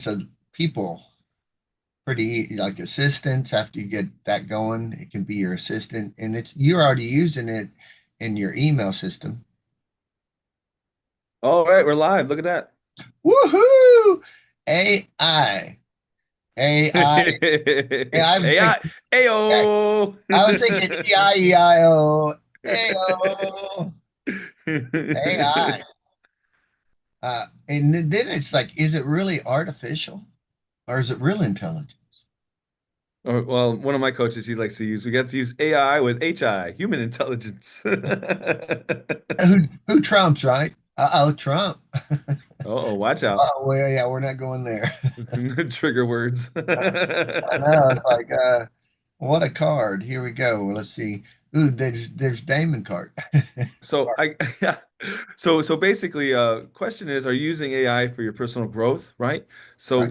So people pretty like assistants after you get that going, it can be your assistant and it's you're already using it in your email system. All right, we're live. Look at that. Woohoo! AI. AI. Yeah, I was AI. thinking Ayo. I was thinking E-I-E-I-O. A-O. AI. And then it's like, is it really artificial or is it real intelligence? Well, one of my coaches, he likes to use, we got to use AI with HI, human intelligence. Who trumps, right? Uh-oh, Trump. Oh, watch out. Oh, well, yeah, we're not going there. Trigger words. I know. It's like, what a card. Here we go. Let's see. Ooh, there's Damon card. So I yeah. So basically question is, are you using AI for your personal growth, right? Right. So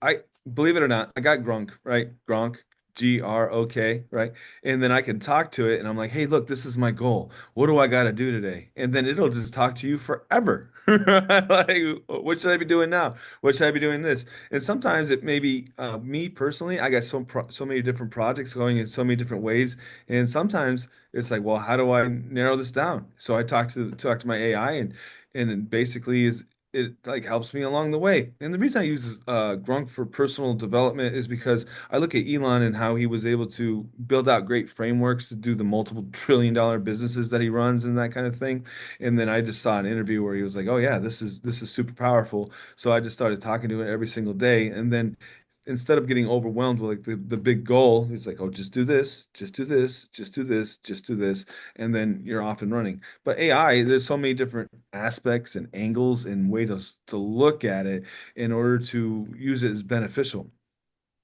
I believe it or not, I got Grok, right? Gronk, Grok, right? And then I can talk to it and I'm like, hey, look, this is my goal. What do I got to do today? And then it'll just talk to you forever. Like, what should I be doing now? What should I be doing this? And sometimes it may be me personally, I got so many different projects going in so many different ways. And sometimes it's like, well, how do I narrow this down? So I talk to my AI and it basically is it like helps me along the way. And the reason I use Grunk for personal development is because I look at Elon and how he was able to build out great frameworks to do the multiple trillion-dollar businesses that he runs and that kind of thing. And then I just saw an interview where he was like, "Oh yeah, this is super powerful." So I just started talking to it every single day, and then instead of getting overwhelmed with like the big goal, he's like, "Oh, just do this, just do this, just do this, just do this," and then you're off and running. But AI, there's so many different aspects and angles and ways to look at it in order to use it as beneficial.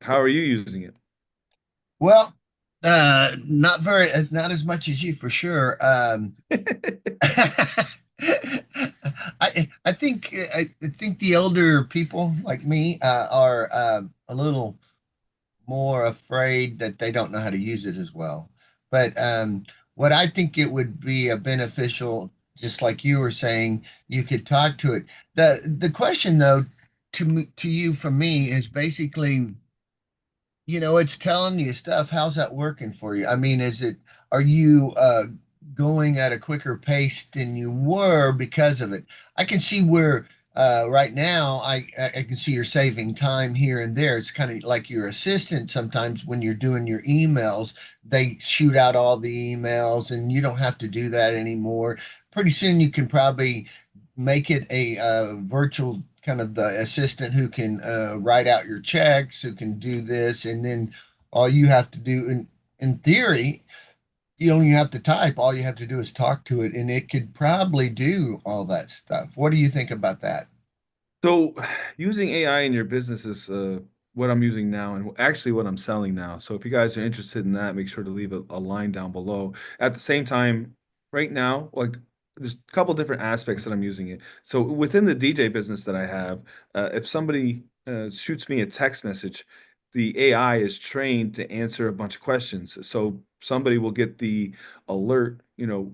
How are you using it? Well, not very, not as much as you for sure. I think the older people like me are a little more afraid that they don't know how to use it as well. But what I think it would be a beneficial, just like you were saying, you could talk to it. The question though, to you from me is basically, it's telling you stuff. How's that working for you? I mean, are you going at a quicker pace than you were because of it? I can see where right now I can see you're saving time here and there. It's kind of like your assistant sometimes when you're doing your emails, they shoot out all the emails and you don't have to do that anymore. Pretty soon you can probably make it a virtual kind of the assistant who can write out your checks, who can do this, and then all you have to do, in theory, you only have to type. All you have to do is talk to it, and it could probably do all that stuff. What do you think about that? So, using AI in your business is what I'm using now and actually what I'm selling now. So, if you guys are interested in that, make sure to leave a line down below. At the same time, right now, like there's a couple different aspects that I'm using it. So, within the DJ business that I have, if somebody shoots me a text message, the AI is trained to answer a bunch of questions. So, somebody will get the alert,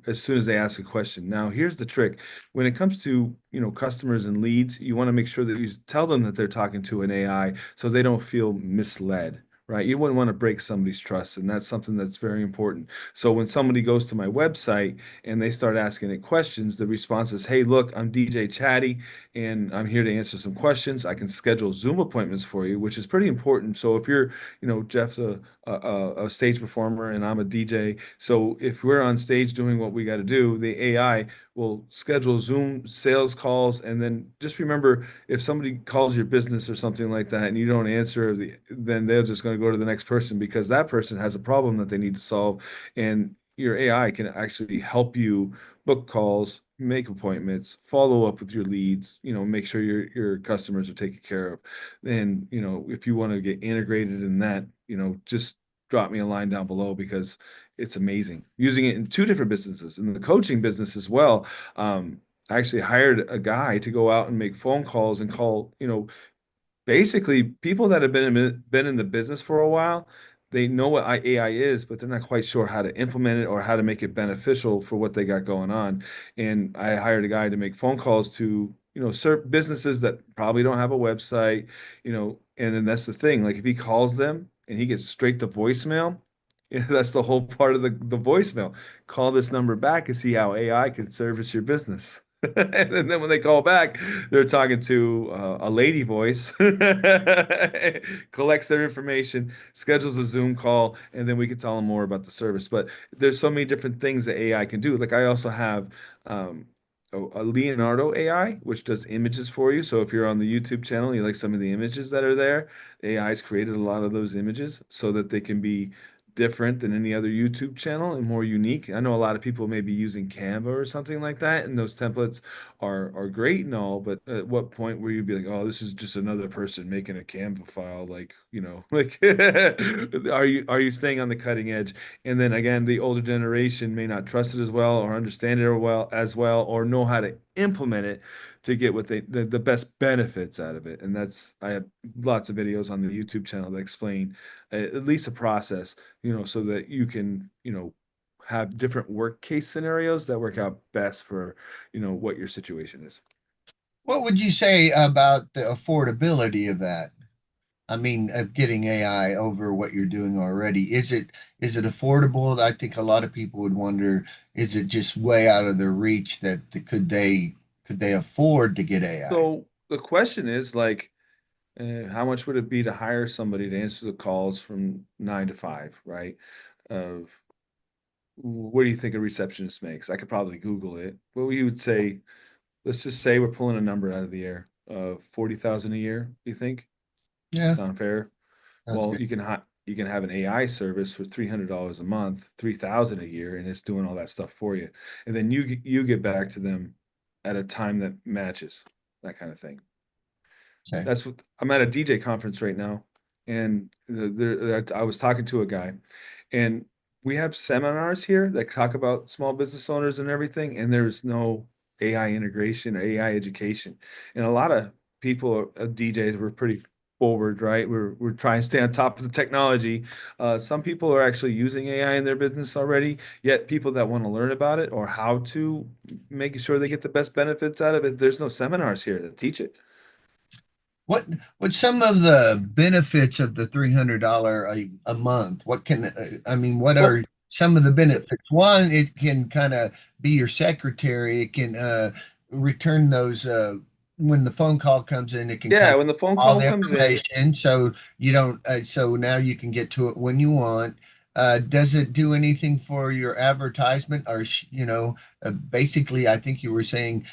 as soon as they ask a question. Now, here's the trick when it comes to customers and leads, you want to make sure that you tell them that they're talking to an AI so they don't feel misled, right? You wouldn't want to break somebody's trust, and that's something that's very important. So when somebody goes to my website and they start asking it questions, the response is, hey, look, I'm DJ Chatty and I'm here to answer some questions. I can schedule Zoom appointments for you, which is pretty important. So if you're, Jeff's a stage performer and I'm a DJ, so if we're on stage doing what we got to do, the AI will schedule Zoom sales calls, and then just remember if somebody calls your business or something like that and you don't answer, then they're just going to go to the next person because that person has a problem that they need to solve, and your AI can actually help you book calls, make appointments, follow up with your leads, make sure your customers are taken care of. And if you want to get integrated in that, just drop me a line down below because it's amazing. Using it in two different businesses, in the coaching business as well. I actually hired a guy to go out and make phone calls and call, basically people that have been in the business for a while. They know what AI is, but they're not quite sure how to implement it or how to make it beneficial for what they got going on. And I hired a guy to make phone calls to certain businesses that probably don't have a website, and then that's the thing. Like if he calls them and he gets straight to voicemail, yeah, that's the whole part of the voicemail. Call this number back and see how AI can service your business. And then when they call back, they're talking to a lady voice, collects their information, schedules a Zoom call, and then we can tell them more about the service. But there's so many different things that AI can do. Like I also have um, a Leonardo AI, which does images for you. So if you're on the YouTube channel, you like some of the images that are there, AI's created a lot of those images so that they can be different than any other YouTube channel and more unique. I know a lot of people may be using Canva or something like that, and those templates are great and all, but at what point where you'd be like, oh, this is just another person making a Canva file, like, like are you staying on the cutting edge? And then again, the older generation may not trust it as well or understand it as well or know how to implement it to get what the best benefits out of it. And that's I have lots of videos on the YouTube channel that explain at least a process, so that you can, have different work case scenarios that work out best for, what your situation is. What would you say about the affordability of that? I mean, of getting AI over what you're doing already. Is it affordable? I think a lot of people would wonder, is it just way out of their reach could they afford to get AI? So the question is like, how much would it be to hire somebody to answer the calls from 9 to 5, right? Of what do you think a receptionist makes? I could probably Google it. What we would say, let's just say we're pulling a number out of the air. 40,000 a year, you think? Yeah, Sound fair? sounds Well, good. you can have an AI service for $300 a month, 3,000 a year, and it's doing all that stuff for you. And then you get back to them at a time that matches, that kind of thing. Okay. That's what I'm at a DJ conference right now, and I was talking to a guy, and we have seminars here that talk about small business owners and everything, and there's no AI integration or AI education, and a lot of people, DJs, were pretty forward, right? We're trying to stay on top of the technology. Some people are actually using AI in their business already, yet people that want to learn about it or how to make sure they get the best benefits out of it, there's no seminars here that teach it. What what some of the benefits of the $300 a month? I mean, what Well, are some of the so benefits? One, it can kind of be your secretary. It can return those when the phone call comes in. It can kind yeah, of when the phone all call the comes in, information, so you don't. So now you can get to it when you want. Does it do anything for your advertisement, or basically? I think you were saying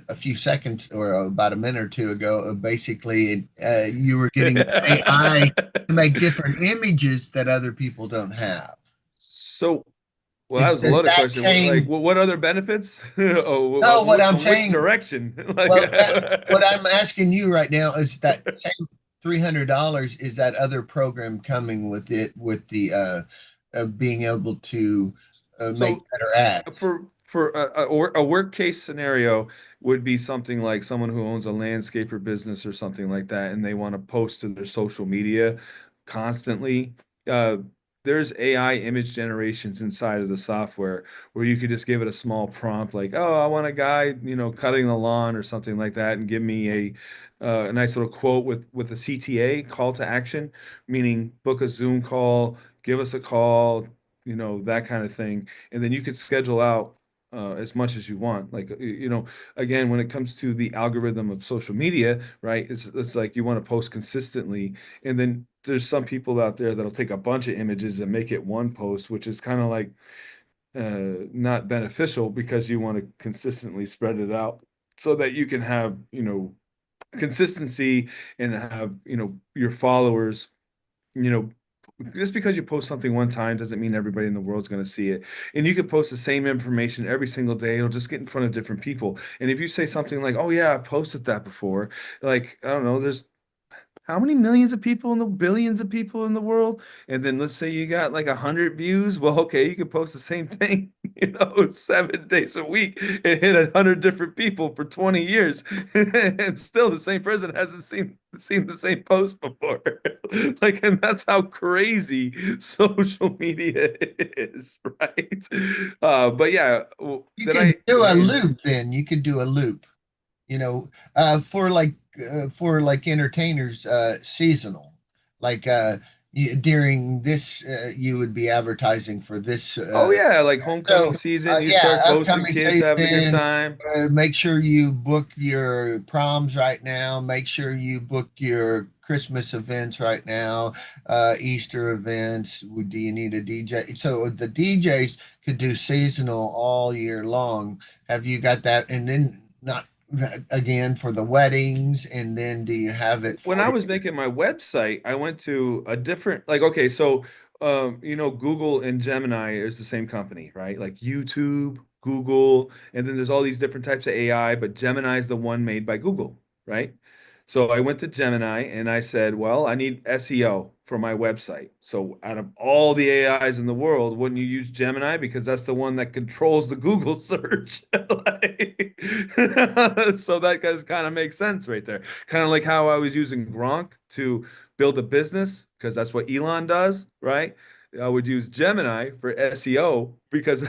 a few seconds or about a minute or two ago, basically you were getting AI to make different images that other people don't have. so well, that was a Does loaded that question. Like, same, what other benefits? Oh, no, what I'm which saying, direction? Like, well, what I'm asking you right now is that same $300, is that other program coming with it, with the being able to make so better ads? for a work case scenario would be something like someone who owns a landscaper business or something like that, and they want to post to their social media constantly. Uh, there's AI image generations inside of the software where you could just give it a small prompt like, "Oh, I want a guy, cutting the lawn or something like that," and give me a nice little quote with a CTA, call to action, meaning book a Zoom call, give us a call, that kind of thing, and then you could schedule out as much as you want. Like, again, when it comes to the algorithm of social media, right? It's like you want to post consistently, and then there's some people out there that'll take a bunch of images and make it one post, which is kind of like not beneficial because you want to consistently spread it out so that you can have, consistency and have, your followers, you know, just because you post something one time doesn't mean everybody in the world's going to see it. And you could post the same information every single day. It'll just get in front of different people. And if you say something like, "Oh yeah, I posted that before," like, I don't know, there's how many millions of people in the billions of people in the world? And then let's say you got like 100 views. Well, okay, you can post the same thing, 7 days a week and hit 100 different people for 20 years. And still the same person hasn't seen the same post before. Like, and that's how crazy social media is, right? But yeah, You did can I do did I a answer? loop then. You could do a loop. for like entertainers, seasonal, like during this, you would be advertising for this. Oh yeah, like So homecoming season, you yeah, start posting upcoming kids having a good season. time. Make sure you book your proms right now. Make sure you book your Christmas events right now, Easter events. Do you need a DJ? So the DJs could do seasonal all year long. Have you got that? And then not again for the weddings, and then do you have it When for I was your? making my website, I went to a different, like, okay, so Google and Gemini is the same company, right? Like YouTube, Google, and then there's all these different types of AI, but Gemini is the one made by Google, right? So I went to Gemini and I said, well, I need SEO for my website. So out of all the AIs in the world, wouldn't you use Gemini? Because that's the one that controls the Google search. Like, so that kind of makes sense right there. Kind of like how I was using Gronk to build a business, because that's what Elon does, right? I would use Gemini for SEO because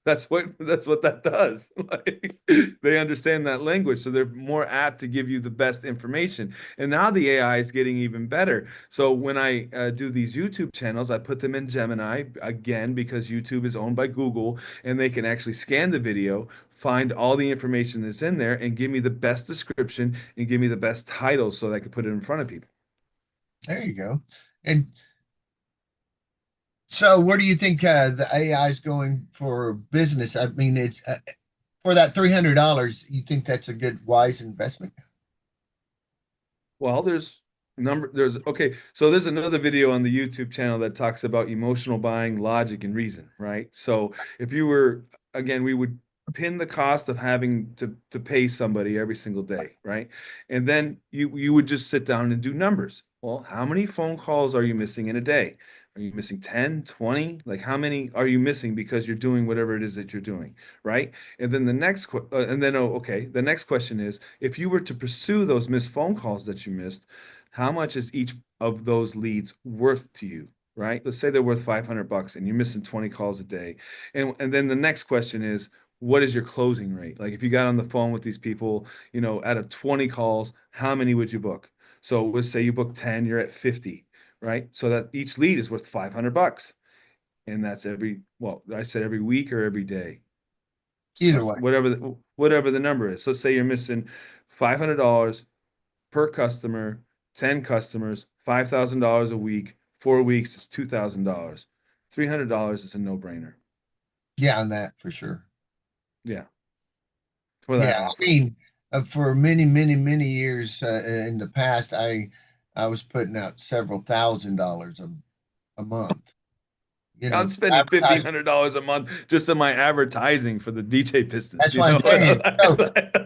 that's what that does. Like, they understand that language, so they're more apt to give you the best information. And now the AI is getting even better. So when I do these YouTube channels, I put them in Gemini again because YouTube is owned by Google, and they can actually scan the video, find all the information that's in there, and give me the best description and give me the best title so that I could put it in front of people. There you go. And so, where do you think the AI is going for business? I mean, it's for that $300. You think that's a good, wise investment? Well, there's okay, so there's another video on the YouTube channel that talks about emotional buying, logic, and reason, right? So if you were, again, we would pin the cost of having to pay somebody every single day, right? And then you would just sit down and do numbers. Well, how many phone calls are you missing in a day? Are you missing 10, 20? Like how many are you missing because you're doing whatever it is that you're doing, right? And then the next question is, if you were to pursue those missed phone calls that you missed, how much is each of those leads worth to you, right? Let's say they're worth $500 and you're missing 20 calls a day. And then the next question is, what is your closing rate? Like if you got on the phone with these people, out of 20 calls, how many would you book? So let's say you book 10, you're at 50, right? So that each lead is worth $500. And that's well, I said every week or every day. Either So way. whatever the number is. So say you're missing $500 per customer, 10 customers, $5,000 a week, 4 weeks is $2,000. $300 is a no-brainer. Yeah, on that for sure. Yeah, for Yeah, that I offer. mean, for many, many, many years in the past, I was putting out several $1,000s a month. I'm spending fifteen Advertising. hundred dollars a month just on my advertising for the DJ business, That's you what I'm know? saying. So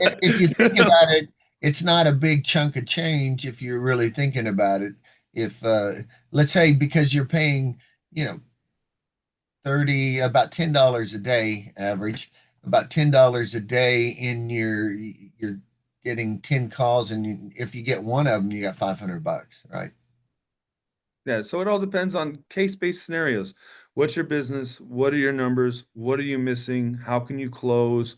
if you think about it, it's not a big chunk of change if you're really thinking about it. If let's say because you're paying, you know, 30 about $10 a day average, about $10 a day in you're getting 10 calls, and if you get one of them, you got $500, right? Yeah, so it all depends on case-based scenarios. What's your business? What are your numbers? What are you missing? How can you close?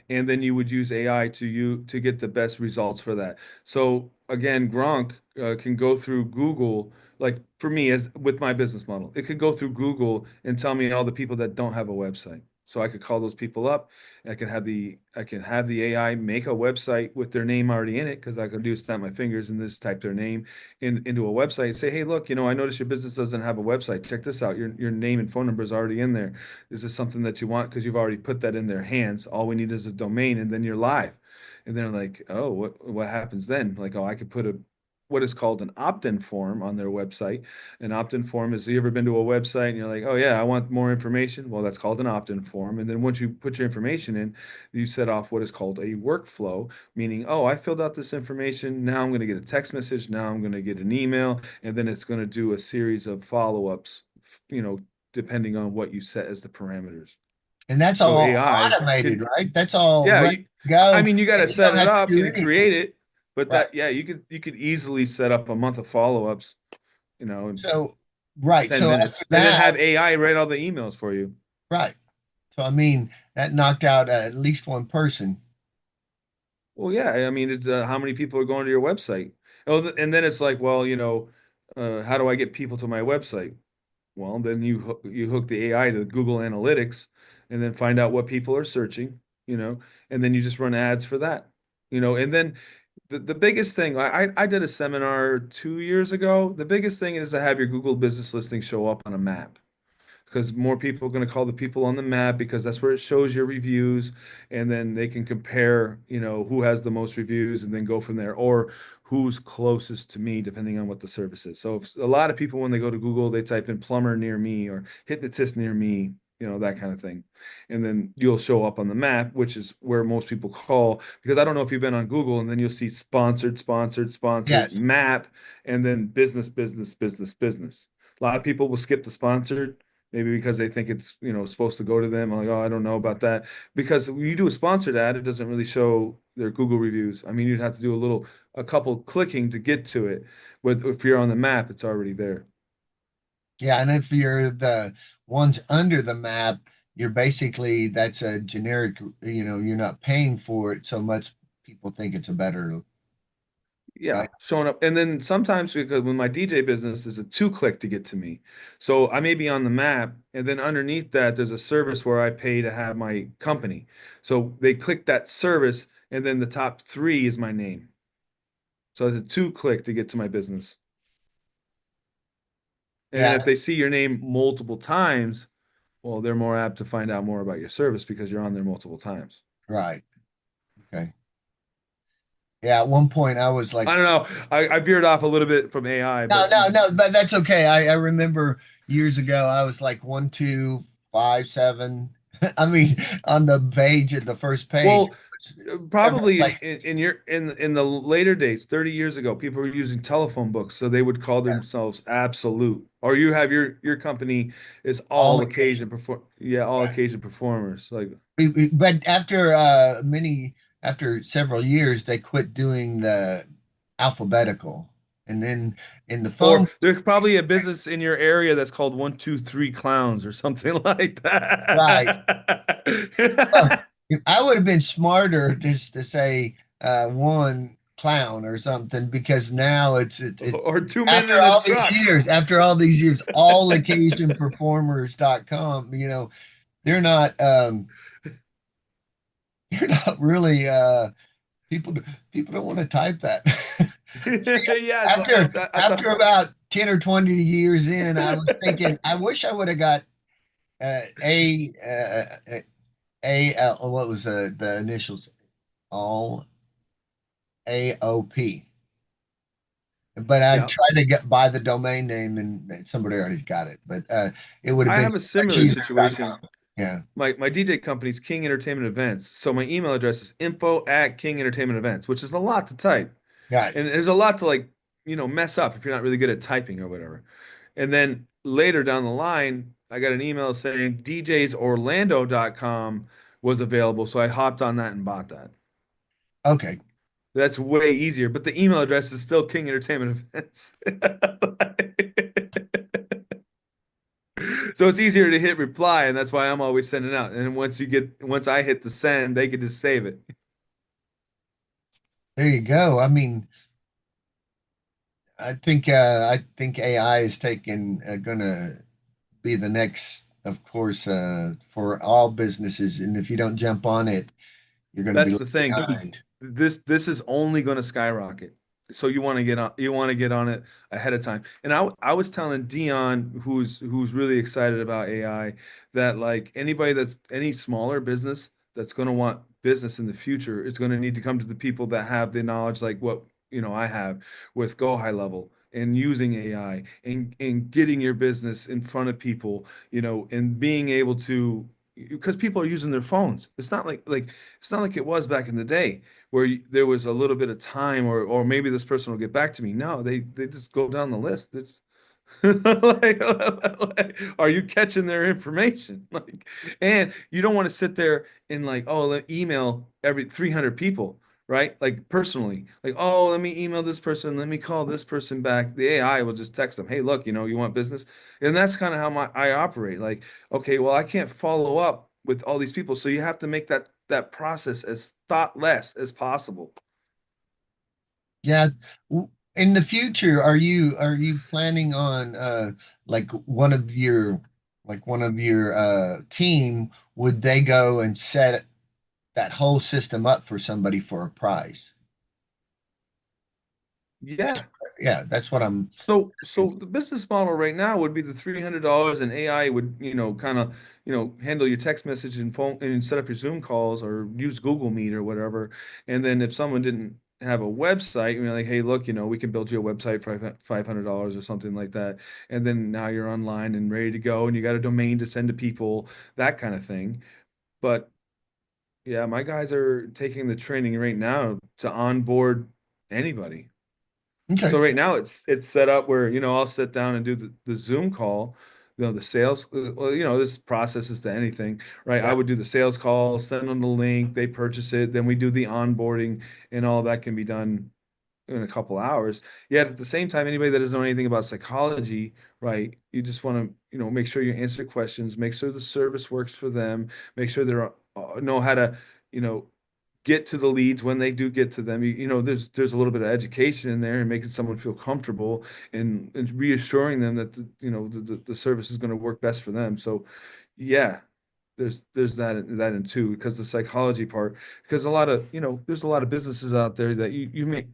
And then you would use AI to get the best results for that. So again, Gronk can go through Google, like for me as with my business model, it could go through Google and tell me all the people that don't have a website. So I could call those people up. I can have the AI make a website with their name already in it because I can do is snap my fingers and just type their name into a website and say, hey, look, I noticed your business doesn't have a website. Check this out. Your name and phone number is already in there. Is this something that you want? Because you've already put that in their hands. All we need is a domain, and then you're live. And they're like, oh, what happens then? Like, oh, I could put what is called an opt-in form on their website. An opt-in form is, you ever been to a website and you're like, oh yeah, I want more information? Well, that's called an opt-in form. And then once you put your information in, you set off what is called a workflow, meaning, oh, I filled out this information. Now I'm going to get a text message. Now I'm going to get an email, and then it's going to do a series of follow-ups, depending on what you set as the parameters. And that's So all AI automated, can, right? That's all yeah, ready to go, you got to and you set don't it have to up do and anything. create it, but Right. yeah, you could easily set up a month of follow-ups, in So, right. 10 So after minutes, and then that, have AI write all the emails for you. right. So I mean, that knocked out at least one person. Well, yeah, I mean, it's how many people are going to your website? Oh, and then it's like, well, how do I get people to my website? Well, then you hook the AI to Google Analytics and then find out what people are searching, and then you just run ads for that, and then the biggest thing, I did a seminar 2 years ago. The biggest thing is to have your Google business listing show up on a map because more people are going to call the people on the map because that's where it shows your reviews, and then they can compare, who has the most reviews and then go from there, or who's closest to me, depending on what the service is. So if, a lot of people, when they go to Google, they type in plumber near me or hypnotist near me, that kind of thing. And then you'll show up on the map, which is where most people call, because I don't know if you've been on Google, and then you'll see sponsored, sponsored, Yeah, sponsored, map, and then business, business, business, business. A lot of people will skip the sponsored, maybe because they think it's supposed to go to them. I'm like, oh, I don't know about that, because when you do a sponsored ad, it doesn't really show their Google reviews. I mean, you'd have to do a couple clicking to get to it, but if you're on the map, it's already there. yeah, and if you're the ones under the map, you're basically that's a generic, you're not paying for it so much. People think it's a better, Yeah, right? showing up. And then sometimes, because with my DJ business is a 2 click to get to me. So I may be on the map, and then underneath that, there's a service where I pay to have my company. So they click that service, and then the top three is my name. So it's a 2 click to get to my business. And Yeah, if they see your name multiple times, well, they're more apt to find out more about your service because you're on there multiple times. right. Okay. Yeah, at one point I was like, I don't know. I veered off a little bit from AI, no, but no, no, but that's okay. I remember years ago I was like 1, 2, 5, 7. I mean, on the page at the first page, well, it's several probably places. in your in the later days, 30 years ago, people were using telephone books, so they would call themselves Absolute. Or you have your company is All all occasion occasions. perform yeah, all occasion performers. Like But after after several years, they quit doing the alphabetical, and then in the or phone, there's probably a business in your area that's called 1, 2, 3 Clowns or something like right? Well, that. if I would have been smarter just to say one clown or something, because now it's Or 2 men after in a all these truck. years, all occasion performers.com, they're not they're not really people people don't want to type that. See, Yeah, so after I thought, about 10 or 20 years in, I was thinking I wish I would have got what was the initials? All AOP. But I yeah, tried to get buy the domain name and somebody already got it. But it would have I been have a so much similar easier.com. situation. Yeah. My DJ company's King Entertainment Events. So my email address is info@King Entertainment Events, which is a lot to type. Got And there's a lot to like, mess up if you're not really good at typing or whatever. And then later down the line, I got an email saying djsorlando.com was available. So I hopped on that and bought that. okay. That's way easier, but the email address is still King Entertainment Events. So it's easier to hit reply, and that's why I'm always sending out. And once I hit the send, they can just save it. There you go. I mean, I think AI is taking gonna be the next, of course, for all businesses. And if you don't jump on it, you're going to be That's the left thing. behind. This is only going to skyrocket. So you want to get on it ahead of time. And I was telling Dion, who's really excited about AI, that like anybody that's any smaller business that's going to want business in the future is going to need to come to the people that have the knowledge like what I have with Go High Level and using AI and getting your business in front of people, and being able to, because people are using their phones. It's not like it was back in the day where there was a little bit of time, or maybe this person will get back to me. No, they just go down the list. It's are you catching their information? And you don't want to sit there and like, oh, email every 300 people, right? Like personally, like, oh, let me email this person, let me call this person back. The AI will just text them, hey, look, you want business, and that's kind of how I operate. Like, okay, well, I can't follow up with all these people, so you have to make that that process as thoughtless as possible. Yeah. In the future, are you planning on like one of your team, would they go and set that whole system up for somebody for a price? Yeah. Yeah, that's what I'm So asking. the business model right now would be the $300, and AI would, kind of, handle your text message and phone and set up your Zoom calls or use Google Meet or whatever. And then if someone didn't have a website, like, hey, look, we can build you a website for $500 or something like that. And then now you're online and ready to go, and you got a domain to send to people, that kind of thing. But yeah, my guys are taking the training right now to onboard anybody. Okay. So right now it's set up where, I'll sit down and do the Zoom call, the sales, well, this process is to anything, right? I Yeah. would do the sales call, send them the link, they purchase it, then we do the onboarding, and all that can be done in a couple hours. Yet at the same time, anybody that doesn't know anything about psychology, right? You just want to, make sure you answer questions, make sure the service works for them, make sure they're know how to, you know, get to the leads when they do get to them. There's a little bit of education in there and making someone feel comfortable and reassuring them that the service is going to work best for them. So yeah, there's that in too, because the psychology part, because there's a lot of businesses out there that you may,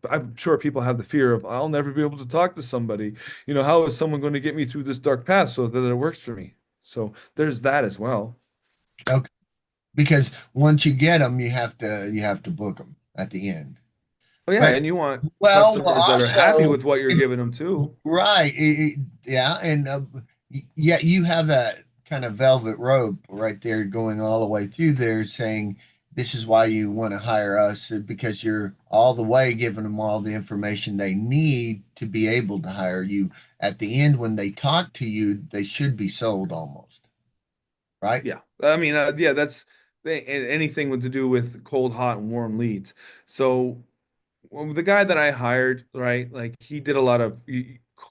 I'm sure people have the fear of, I'll never be able to talk to somebody. How is someone going to get me through this dark path so that it works for me? So there's that as well. Okay. Because once you get them, you have to book them at the end. Oh yeah, But and you want well, customers that are happy also, with what you're if, giving them too. right, yeah, and yeah, you have that kind of velvet rope right there going all the way through there, saying this is why you want to hire us, because you're all the way giving them all the information they need to be able to hire you. At the end, when they talk to you, they should be sold almost, right? Yeah, I mean, yeah, that's anything with to do with cold, hot, and warm leads. So well, the guy that I hired, right, like he did a lot of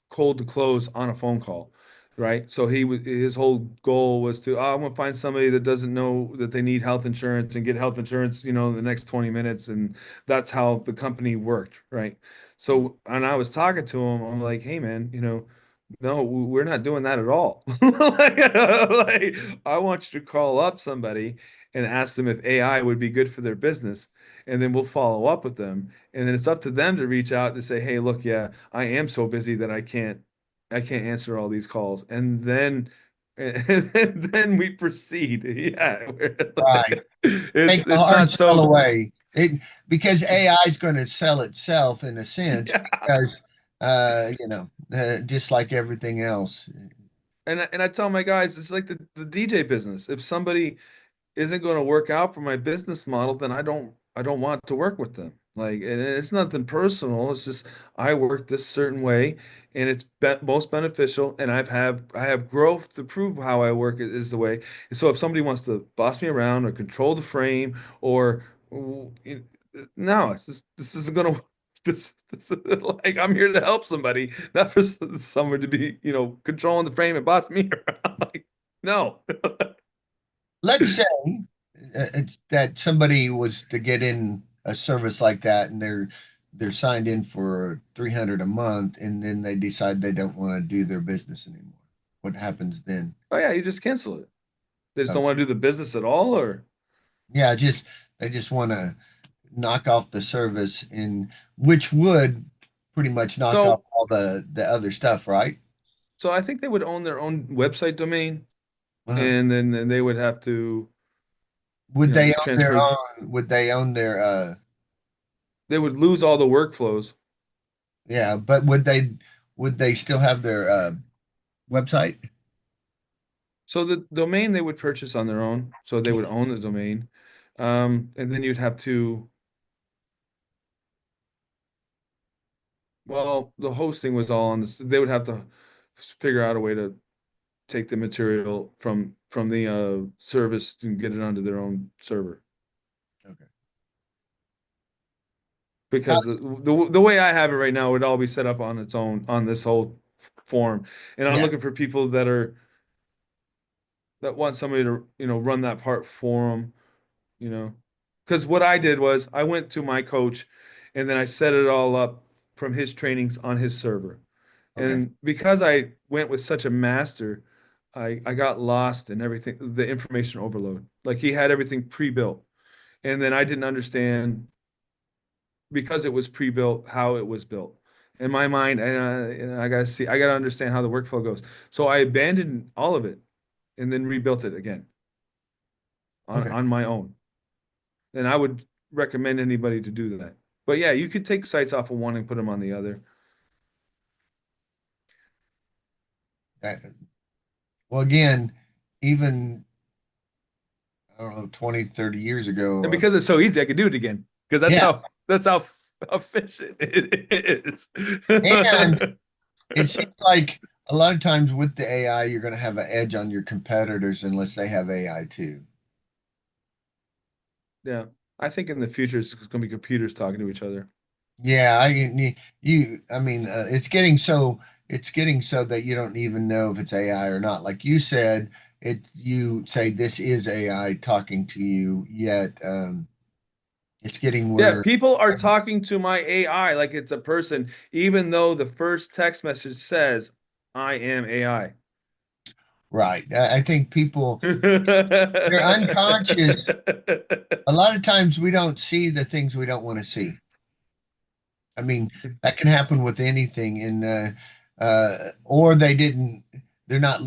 cold to close on a phone call, right? So his whole goal was to, I'm gonna find somebody that doesn't know that they need health insurance and get health insurance, in the next 20 minutes, and that's how the company worked, right? So, and I was talking to him, I'm like, hey man, no, we're not doing that at all. Like, I want you to call up somebody and ask them if AI would be good for their business, and then we'll follow up with them. And then it's up to them to reach out to say, "Hey, look, yeah, I am so busy that I can't answer all these calls." And then, and then we proceed. Yeah, Right. it's Take the it's hard not sell so. away. Because AI is going to sell itself in a sense, Yeah. because just like everything else. And I tell my guys, it's like the DJ business. If somebody isn't going to work out for my business model, then I don't want to work with them. Like, and it's nothing personal. It's just I work this certain way, and it's most beneficial. And I have growth to prove how I work is the way. And so if somebody wants to boss me around or control the frame or no, this isn't going to. This like I'm here to help somebody, not for someone to be, controlling the frame and boss me around. Like, no. Let's say that somebody was to get in a service like that, and they're signed in for 300 a month, and then they decide they don't want to do their business anymore. What happens then? Oh yeah, you just cancel it. They just don't Okay. want to do the business at all, or Yeah, just they just want to knock off the service, in which would pretty much knock off so all the other stuff, right? so I think they would own their own website domain, Uh-huh. and then they would have to, Would they just own their transfer. own? Would they own their? They would lose all the workflows. Yeah, but would they still have their website? So the domain they would purchase on their own, so they would own the domain, and then you'd have to. Well, the hosting was all on this. They would have to figure out a way to take the material from the service and get it onto their own server. Okay. How, Because the way I have it right now would all be set up on its own on this whole form. And I'm yeah. looking for people that want somebody to, run that part for them, you know. Because what I did was I went to my coach and then I set it all up from his trainings on his server. Okay. And because I went with such a master, I got lost in everything, the information overload. Like he had everything pre-built. And then I didn't understand because it was pre-built how it was built. In my mind, and I gotta see, I gotta understand how the workflow goes. So I abandoned all of it and then rebuilt it again Okay. on my own. And I would recommend anybody to do that. But yeah, you could take sites off of one and put them on the other. That- well, again, even I don't know, 20, 30 years And ago. because it's so easy, I could do it again. Because Yeah. that's how efficient it is. And it seems like a lot of times with the AI, you're going to have an edge on your competitors unless they have AI too. Yeah. I think in the future it's going to be computers talking to each other. Yeah, I mean, it's getting so that you don't even know if it's AI or not. Like you said, you say this is AI talking to you, yet it's getting Yeah, where, people are talking to my AI like it's a person, even though the first text message says, I am AI. right. I think people, they're unconscious. A lot of times we don't see the things we don't want to see. I mean, that can happen with anything, and or they're not,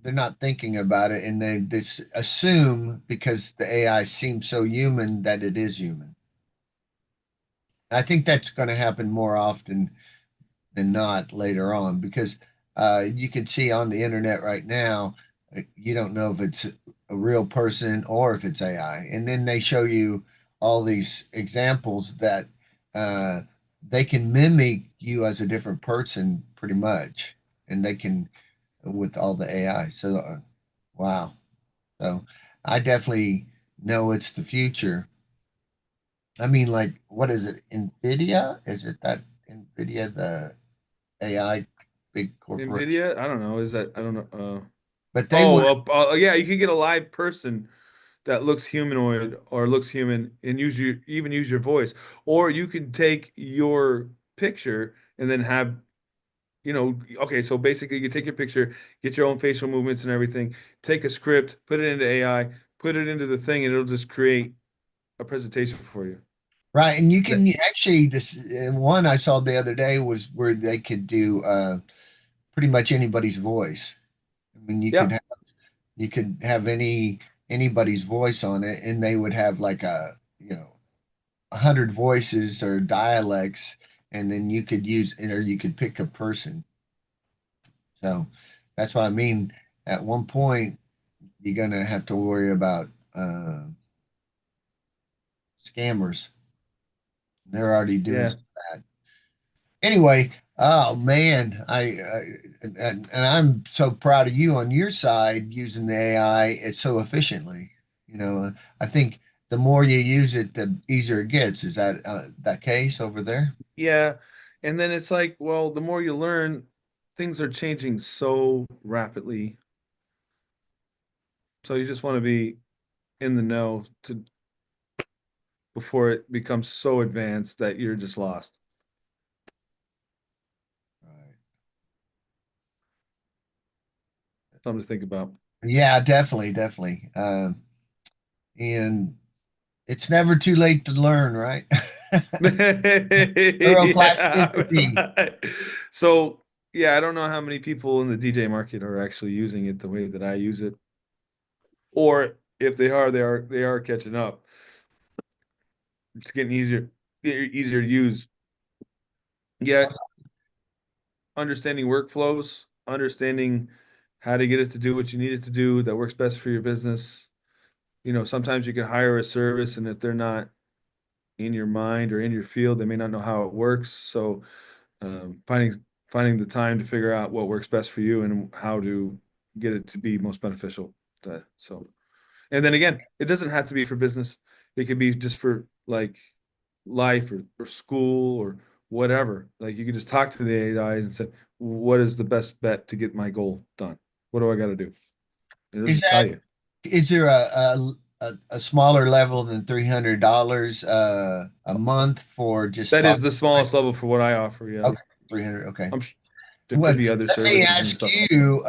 they're not thinking about it, and they just assume because the AI seems so human that it is human. And I think that's going to happen more often than not later on because you can see on the internet right now, you don't know if it's a real person or if it's AI. And then they show you all these examples that uh, they can mimic you as a different person pretty much. And they can with all the AI. So, wow. So I definitely know it's the future. I mean, like, what is it? NVIDIA? Is it that NVIDIA, the AI big corporation? NVIDIA? I don't know. Is that I don't know. But they want, Yeah, you could get a live person that looks humanoid or looks human and use your voice. Or you could take your picture and then have, okay, so basically you take your picture, get your own facial movements and everything, take a script, put it into AI, put it into the thing, and it'll just create a presentation for you. right. And you That, can actually, this one I saw the other day was where they could do pretty much anybody's voice. I mean, yeah. you could have anybody's voice on it, and they would have like a, 100 voices or dialects, and then you could use it, or you could pick a person. So that's what I mean. At one point, you're gonna have to worry about scammers. They're already doing Yeah. some of that. Anyway, oh man, and I'm so proud of you on your side using the AI it so efficiently. I think the more you use it, the easier it gets. Is that that case over there? Yeah. And then it's like, well, the more you learn, things are changing so rapidly. So you just want to be in the know to before it becomes so advanced that you're just lost. Right. Something to think about. Yeah, definitely, definitely. And it's never too late to learn, right? Neuroplasticity. Yeah. So, yeah, I don't know how many people in the DJ market are actually using it the way that I use it, or if they are catching up. It's getting easier to use. Yet, understanding workflows, understanding how to get it to do what you need it to do that works best for your business. Sometimes you can hire a service, and if they're not in your mind or in your field, they may not know how it works. So finding the time to figure out what works best for you and how to get it to be most beneficial. So, and then again, it doesn't have to be for business. It could be just for like life or school or whatever. Like you could just talk to the AIs and say, what is the best bet to get my goal done? What do I got to do? And it'll Is just tell that you. is there a smaller level than $300 a month for just That is talk. the smallest level for what I offer. Yeah. Okay, 300. Okay. There could What, be other let me services and ask stuff. you,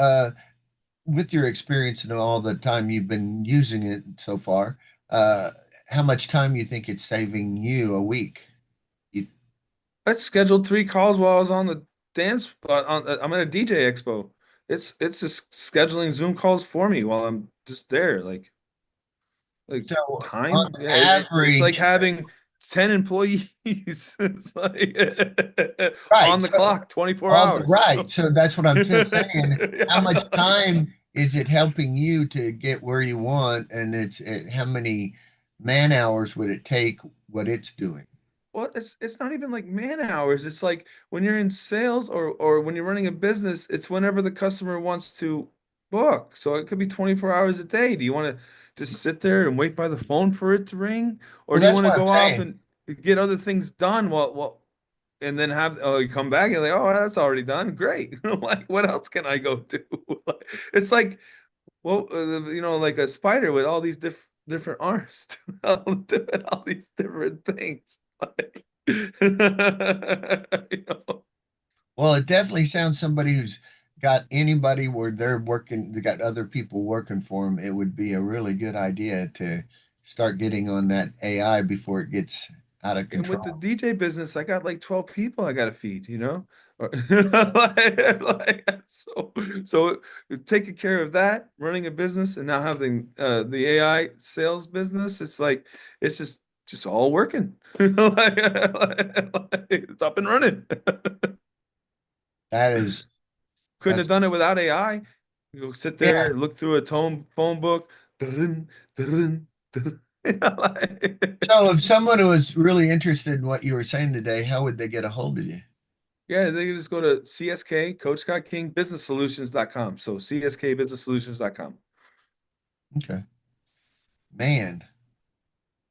with your experience and all the time you've been using it so far, uh, how much time you think it's saving you a week? You, I scheduled 3 calls while I was on the dance. I'm at a DJ expo. It's just scheduling Zoom calls for me while I'm just there. Like so on time. Yeah, it's like average, having 10 employees. It's like right? on the So clock, 24 hours. right. So that's what I'm saying. How much time is it helping you to get where you want? And how many man hours would it take what it's doing? Well, it's not even like man hours. It's like when you're in sales or when you're running a business, it's whenever the customer wants to book. So it could be 24 hours a day. Do you want to just sit there and wait by the phone for it to ring? Or Well, do you that's want to what I'm go off saying. and get other things done and then have you come back and like, oh, that's already done. Great. I'm like, what else can I go do? It's like, well, like a spider with all these different arms doing all these different things. Like, you know, Well, it definitely sounds somebody who's got anybody where they're working, they got other people working for them. It would be a really good idea to start getting on that AI before it gets out of and with the control. DJ business, I got like 12 people I got to feed, you know? So taking care of that, running a business and now having the AI sales business, it's like it's just all working. It's up and running. That is, Couldn't have that's, done it without AI. You go sit yeah. there, look through a tone phone book. Dun, dun, dun. So if someone was really interested in what you were saying today, how would they get a hold of you? Yeah, they can just go to CSK, Coach Scott King, businesssolutions.com. So CSKbusinesssolutions.com. Okay. Man,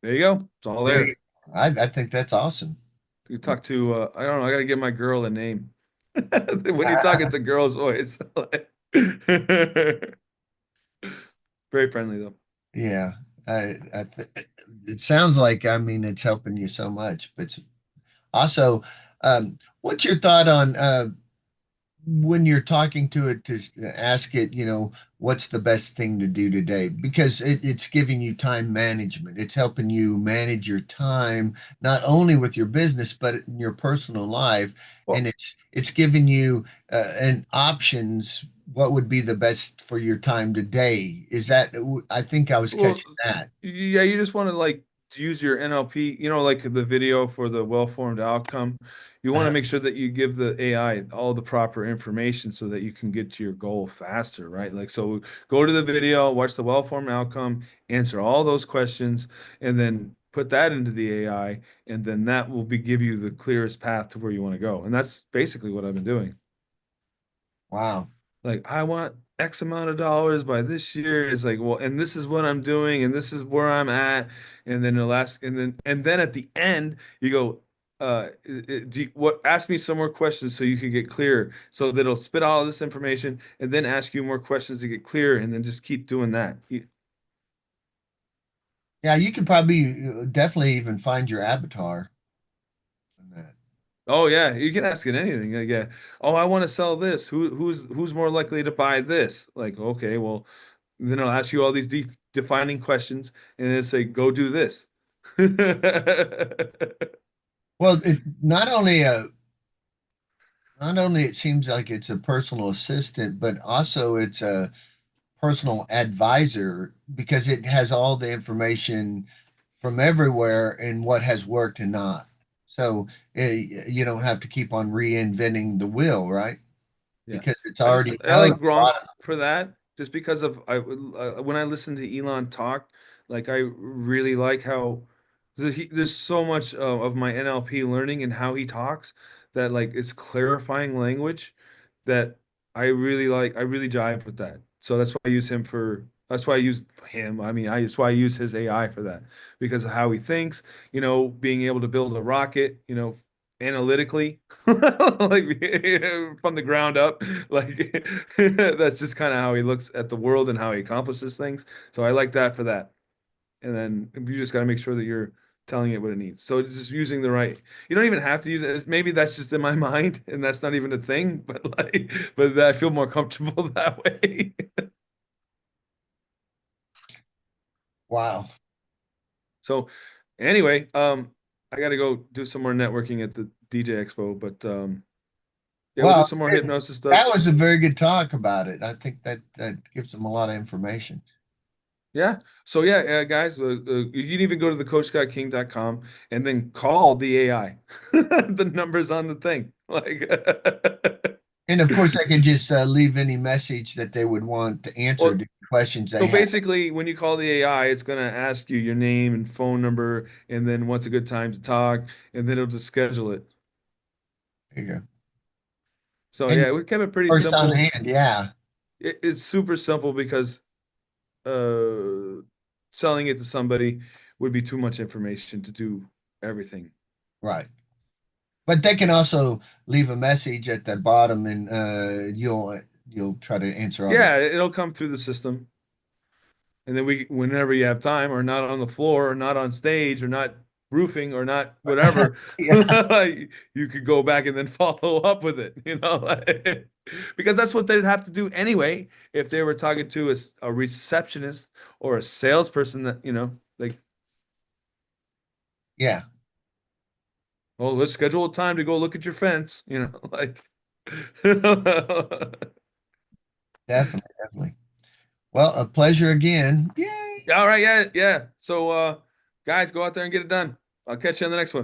There you go. It's all very, there. I think that's awesome. You talk to I don't know, I gotta give my girl a name. When you talk, it's a girl's voice. Very friendly though. Yeah. It sounds like, I mean, it's helping you so much, but also, what's your thought on when you're talking to it to ask it, what's the best thing to do today? Because it's giving you time management. It's helping you manage your time, not only with your business, but in your personal life. And Well, it's giving you an options. What would be the best for your time today? Is that, I think I was Well, catching that. yeah, you just want to like use your NLP, like the video for the well-formed outcome. You want to Uh, make sure that you give the AI all the proper information so that you can get to your goal faster, right? Like, so go to the video, watch the well-formed outcome, answer all those questions, and then put that into the AI, and then that will give you the clearest path to where you want to go. And that's basically what I've been doing. wow. Like, I want X amount of dollars by this year. It's like, well, and this is what I'm doing, and this is where I'm at. And then and then at the end, you go, ask me some more questions so you can get clearer. So that it'll spit all this information and then ask you more questions to get clearer, and then just keep doing that. Yeah, you could probably definitely even find your avatar in that. Oh yeah, you can ask it anything. Like, yeah. Oh, I want to sell this. Who's more likely to buy this? Like, okay, well, then I'll ask you all these defining questions, and then say, go do this. Well, not only it seems like it's a personal assistant, but also it's a personal advisor because it has all the information from everywhere and what has worked and not. So you don't have to keep on reinventing the wheel, right? Yeah. Because it's I just already I knows like a lot Gronk of. for that, just because of when I listen to Elon talk, like I really like how there's so much of my NLP learning and how he talks that like it's clarifying language that I really like. I really jive with that. So that's why I use him for. That's why I use him. I mean, that's why I use his AI for that because of how he thinks. Being able to build a rocket. Analytically, like from the ground up. Like that's just kind of how he looks at the world and how he accomplishes things. So I like that for that. and then you just got to make sure that you're telling it what it needs. So it's just using the right. You don't even have to use it. Maybe that's just in my mind, and that's not even a thing. But like, but I feel more comfortable that way. Wow. So anyway, I got to go do some more networking at the DJ Expo, but yeah, we'll do Well, some more hypnosis stuff. that was a very good talk about it. I think that gives them a lot of information. Yeah. So yeah, guys, you can even go to the coachscottking.com and then call the AI. The numbers on the thing. Like And of course, I can just leave any message that they would want to answer well, the questions so they have. basically when you call the AI, it's gonna ask you your name and phone number and then what's a good time to talk, and then it'll just schedule it. There you go. So And yeah, we kept it pretty first on simple. hand, yeah, It's super simple because uh selling it to somebody would be too much information to do everything. right. But they can also leave a message at the bottom, and you'll try to answer all the. Yeah, it'll come through the system. And then whenever you have time, or not on the floor, or not on stage, or not roofing, or not whatever, Yeah, you could go back and then follow up with it, because that's what they'd have to do anyway if they were talking to a receptionist or a salesperson that, like, yeah, oh, let's schedule a time to go look at your fence, like. definitely, definitely. Well, a pleasure again. Yay. All right, yeah, yeah. So, guys, go out there and get it done. I'll catch you on the next one.